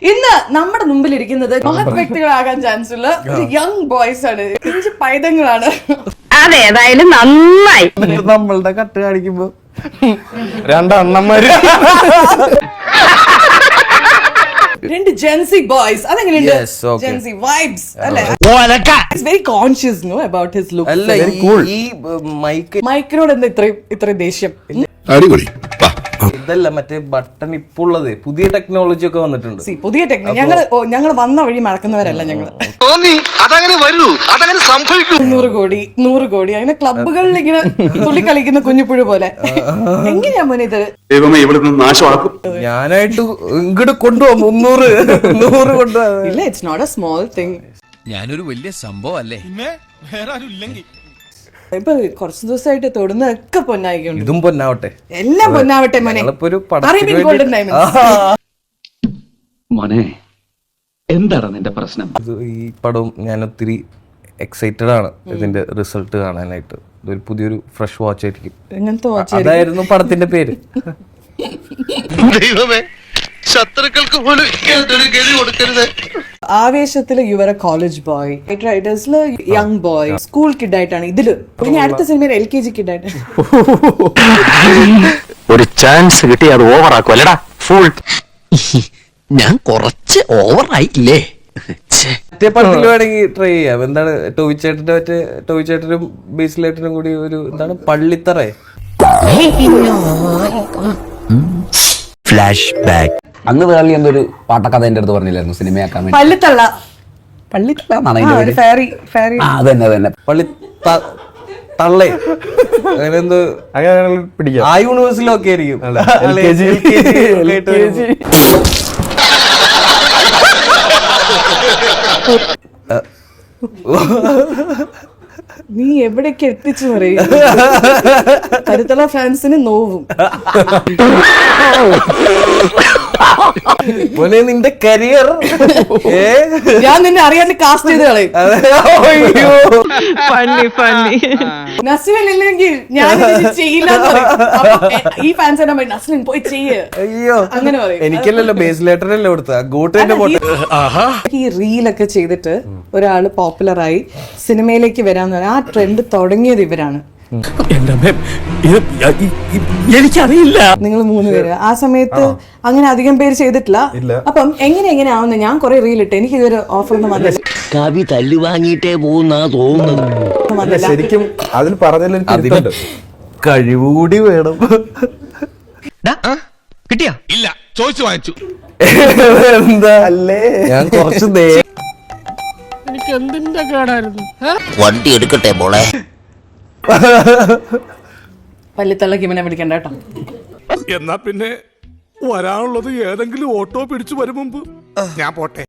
ഇന്ന് നമ്മുടെ മുമ്പിലിരിക്കുന്നത് മഹത് വ്യക്തികളാകാൻ ചാൻസ് ഉള്ള യങ് ബോയ്സ് ആണ്, പിഞ്ചു പൈതങ്ങളാണ്. അതേതായാലും നന്നായി. നമ്മളുടെ കട്ട് കാണിക്കുമ്പോ രണ്ടണ്ണന്മാര് രണ്ട് ജെൻസി ബോയ്സ്. അതെങ്ങനെയുണ്ട്? ജെൻസി വൈബ്സ് അല്ലേ? He's very conscious about his look. അല്ല, ഈ മൈക്കിനോട് എന്താ ഇത്രയും ദേഷ്യം? അടിപൊളി. ഇതല്ല, മറ്റേ ബട്ടൺ ഇപ്പൊ ഉള്ളത് പുതിയ ടെക്നോളജി ഒക്കെ വന്നിട്ടുണ്ട്. പുതിയ ടെക്നോളജി ഞങ്ങൾ വന്ന വഴി മറക്കുന്നവരല്ല. ഞങ്ങള് 100 കോടി അങ്ങനെ ക്ലബുകളിൽ ഇങ്ങനെ തുള്ളി കളിക്കുന്ന കുഞ്ഞുപുഴ പോലെ. എങ്ങനെയാ മോനെ ഇത്? ഞാനായിട്ട് ഇങ്ങോട്ട് കൊണ്ടുപോകും 100 കൊണ്ടുപോകാം. ഇല്ല, it's not a small thing. ഞാനൊരു വലിയ സംഭവം അല്ലേ? ഇപ്പൊ കുറച്ചു ദിവസമായിട്ട് തൊടുന്നതൊക്കെ പൊന്നായിക്കൊണ്ട്. ഇതും പൊന്നാവട്ടെ, എല്ലാം പൊന്നാവട്ടെ മോനെ. മോനെ, എന്താണ് നിന്റെ പ്രശ്നം? ഈ പടവും ഞാൻ ഒത്തിരി എക്സൈറ്റഡ് ആണ് ഇതിന്റെ റിസൾട്ട് കാണാനായിട്ട്. ഇതൊരു പുതിയൊരു ഫ്രഷ് വാച്ച് ആയിരിക്കും. എങ്ങനത്തെ വാച്ച്? അതായിരുന്നു പടത്തിന്റെ പേര്. ശത്രുക്കൾക്ക് പോലും കൊടുക്കരുത്. ആവേശത്തില് യുവർ എ കോളേജ് ബോയ്, റൈഡേഴ്സില് യങ് ബോയ്, സ്കൂൾ കിഡ് ആയിട്ടാണ് ഇതില്. പിന്നെ അടുത്ത സിനിമയിൽ LKG കിഡ് ആയിട്ട്. ഒരു ചാൻസ് കിട്ടി അത് ഓവറാക്കും അല്ലടാ ഫുൾ. ഞാൻ കുറച്ച് ഓവറായില്ലേ? മറ്റേ പടത്തിൽ വേണമെങ്കിൽ ട്രൈ ചെയ്യാം. എന്താണ് ടോയ് ചേട്ടനും ബേസിലേട്ടനും കൂടി ഒരു എന്താണ് പള്ളിത്തറ ഫ്ലാഷ് ബാക്ക്. അന്ന് വേളി എന്തൊരു പാട്ടക്കഥ എന്റെ അടുത്ത് പറഞ്ഞില്ലായിരുന്നു സിനിമയാക്കാൻ വേണ്ടി? പള്ളിത്തള്ള അതന്നെ പള്ളി തള്ളേ അങ്ങനെ എന്തോ പിടിക്കാം. ആ യൂണിവേഴ്സിലൊക്കെ ആയിരിക്കും. നീ എവിടേക്ക് എത്തിച്ചു പറയും? കരുത്തള ഫാൻസിന് നോവും. നിന്റെ കരിയർ ഞാൻ നിന്നെ അറിയാണ്ട് കാസ്റ്റ് ചെയ്ത് കളയും. നസ്ലിനില്ലെങ്കിൽ ഞാൻ ചെയ്യില്ല. ഈ ഫാൻസ് തന്നെ പറയും നസ്ലിൻ പോയി ചെയ്യ്. അയ്യോ, അങ്ങനെ പറയും. എനിക്കല്ലല്ലോ ബേസിലേട്ടനല്ലേ കൊടുത്ത ഗോട്ടേന്റെ ഈ റീലൊക്കെ ചെയ്തിട്ട് ഒരാള് പോപ്പുലറായി സിനിമയിലേക്ക് വരാന്ന് പറഞ്ഞാൽ ആ ട്രെൻഡ് തുടങ്ങിയത് ഇവരാണ്. എനിക്കറിയില്ല. നിങ്ങൾ 3 പേര് ആ സമയത്ത് അങ്ങനെ അധികം പേര് ചെയ്തിട്ടില്ല. അപ്പം എങ്ങനെ ആവുന്ന ഞാൻ കുറെ റീൽ ഇട്ട് എനിക്ക് ഇതൊരു ഓഫർ ഒന്നും വന്നില്ല. കവി തല്ലു വാങ്ങിയിട്ടേ പോകുന്നാ തോന്നുന്നത്. ശരിക്കും അതിൽ പറഞ്ഞതിൽ കഴിവുകൂടി വേണം. കിട്ടിയാ? ഇല്ല, ചോദിച്ചു വാങ്ങിച്ചു. എന്താ അല്ലേ, ഞാൻ കുറച്ച് എനിക്ക് എന്തിന്റെ കേടായിരുന്നു. വണ്ടി എടുക്കട്ടെ മോളെ. പള്ളിത്തള്ളക്ക് ഇവനെ പിടിക്കണ്ട കേട്ടോ. എന്നാ പിന്നെ വരാനുള്ളത് ഏതെങ്കിലും ഓട്ടോ പിടിച്ചു വരും മുമ്പ് ഞാൻ പോട്ടെ.